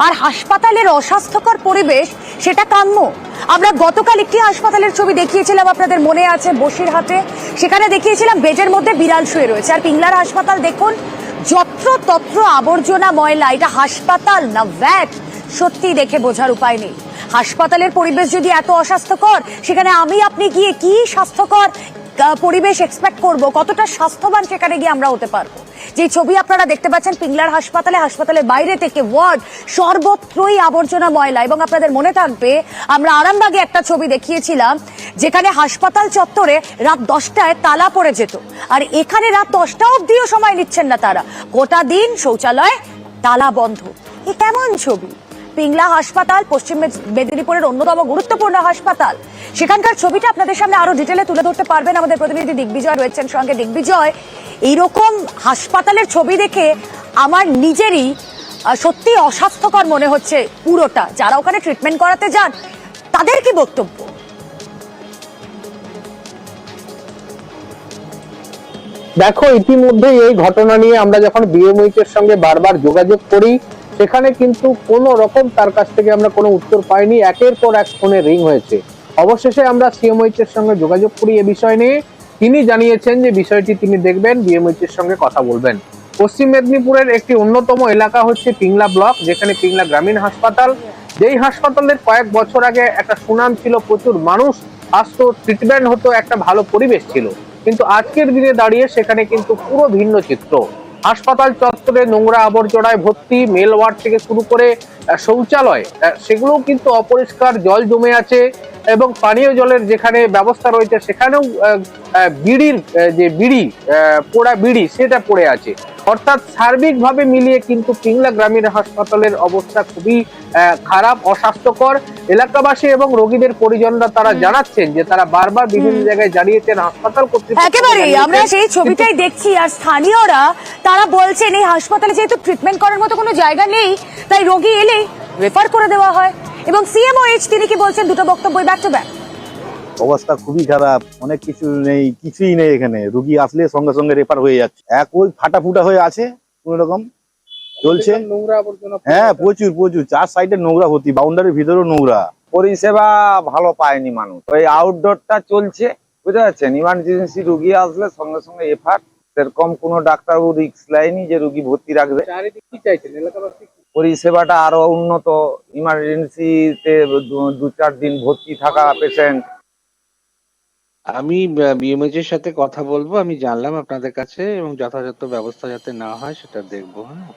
আর হাসপাতালের অস্বাস্থ্যকর পরিবেশ সেটা কাম্য। আমরা গতকাল একটি হাসপাতালের ছবি দেখিয়েছিলাম, আপনাদের মনে আছে, বসিরহাটে। সেখানে দেখিয়েছিলাম বেডের মধ্যে বিড়াল শুয়ে রয়েছে। আর পিংলার হাসপাতাল দেখুন, যত্রতত্র আবর্জনা, ময়লা। এটা হাসপাতাল না ভ্যাট, সত্যি দেখে বোঝার উপায় নেই। হাসপাতালের পরিবেশ যদি এত অস্বাস্থ্যকর, সেখানে আপনি গিয়ে কি স্বাস্থ্যকর পরিবেশ এক্সপেক্ট করব? কতটা স্বাস্থ্যবান সেখানে গিয়ে আমরা হতে পারবো? যে ছবি আপনারা দেখতে পাচ্ছেন পিংলার হাসপাতালের বাইরে থেকে ওয়ার্ড সর্বত্রই আবর্জনা, ময়লা। এবং আপনাদের মনে থাকবে, আমরা আরামবাগে একটা ছবি দেখিয়েছিলাম যেখানে হাসপাতাল চত্বরে রাত 10টায় তালা পড়ে যেত, আর এখানে রাত 10টা অব্দিও সময় নিচ্ছেন না তারা। গোটা দিন শৌচালয় তালা বন্ধ। এ কেমন ছবি? পিংলা হাসপাতাল পশ্চিম মেদিনীপুরের অন্যতম গুরুত্বপূর্ণ হাসপাতাল। সেখানকার ছবিটা আপনাদের সামনে আরো ডিটেলে তুলে ধরতে পারবেন আমাদের প্রতিনিধি দিগ্বিজয় রয়েছেন সঙ্গে। দিগ্বিজয়, এইরকম হাসপাতালের ছবি দেখে আমার নিজেরই সত্যি অস্বাস্থ্যকর মনে হচ্ছে পুরোটা। যারা ওখানে ট্রিটমেন্ট করাতে যান তাদের কি বক্তব্য? দেখো, ইতিমধ্যে এই ঘটনা নিয়ে আমরা যখন বিএমএইচ এর সঙ্গে বারবার যোগাযোগ করি, সেখানে কিন্তু কোনো রকম তার কাছ থেকে আমরা কোনো উত্তর পাইনি। একের পর এক ফোনে রিং হয়েছে। অবশেষে আমরা সিএমএইচ এর সঙ্গে যোগাযোগ করি এ বিষয় নিয়ে। তিনি জানিয়েছেন যে বিষয়টি তিনি দেখবেন, বিএমএইচ এর সঙ্গে কথা বলবেন। পশ্চিম মেদিনীপুরের একটি অন্যতম এলাকা হচ্ছে পিংলা ব্লক, যেখানে পিংলা গ্রামীণ হাসপাতাল, যেই হাসপাতালের কয়েক বছর আগে একটা সুনাম ছিল, প্রচুর মানুষ আসতো, ট্রিটমেন্ট হতো, একটা ভালো পরিবেশ ছিল। কিন্তু আজকের দিনে দাঁড়িয়ে সেখানে কিন্তু পুরো ভিন্ন চিত্র। হাসপাতাল চত্বরে নোংরা আবর্জনায় ভর্তি, মেল ওয়ার্ড থেকে শুরু করে শৌচালয়, সেগুলোও কিন্তু অপরিষ্কার, জল জমে আছে। এবং পানীয় জলের যেখানে ব্যবস্থা রয়েছে সেখানেও বিড়ির যে বিড়ি, পোড়া বিড়ি, সেটা পড়ে আছে। অর্থাৎ সার্বিকভাবে মিলিয়ে কিন্তু পিংলা গ্রামীণ হাসপাতালের অবস্থা খুবই খারাপ, অস্বাস্থ্যকর। এলাকাবাসী এবং রোগীদের পরিজনরা তারা জানাচ্ছেন যে তারা বারবার বিভিন্ন জায়গায় জানিয়েছেন, হাসপাতাল কর্তৃপক্ষ একেবারেই আমরা সেই ছবিটাই দেখছি। আর স্থানীয়রা তারা বলছেন এই হাসপাতালে যেহেতু ট্রিটমেন্ট করার মতো কোনো জায়গা নেই, তাই রোগী এলেই রেফার করে দেওয়া হয়। এবং সিএমওএইচ তিনি কি বলছেন, দুটো বক্তব্য ব্যাক টু ব্যাক। অবস্থা খুবই খারাপ, অনেক কিছু নেই, কিছুই নেই এখানে। রুগী আসলে সঙ্গে সঙ্গে রেফার হয়ে যাচ্ছে। এক ওই ফাটা ফুটা হয়ে আছে, কোন রকম চলছে। নোংরা আবর্জনা, হ্যাঁ, প্রচুর প্রচুর, 4 সাইডে নোংরা ভর্তি, বাউন্ডারির ভিতরেও নোংরা। পরিষেবা ভালো পায়নি মানুষ। ওই আউটডোরটা চলছে, বুঝতে পারছেন। ইমার্জেন্সি রুগী আসলে সঙ্গে সঙ্গে এফার, সেরকম কোনো ডাক্তারবাবু রিস্ক লাইনি যে রুগী ভর্তি রাখবে। পরিষেবাটা আরো উন্নত, ইমার্জেন্সিতে 2-4 দিন ভর্তি থাকা পেশেন্ট। আমি বিএমএইচ এর সাথে কথা বলবো। আমি জানলাম আপনাদের কাছে, এবং যথাযথ ব্যবস্থা যাতে না হয় সেটা দেখবো। হ্যাঁ।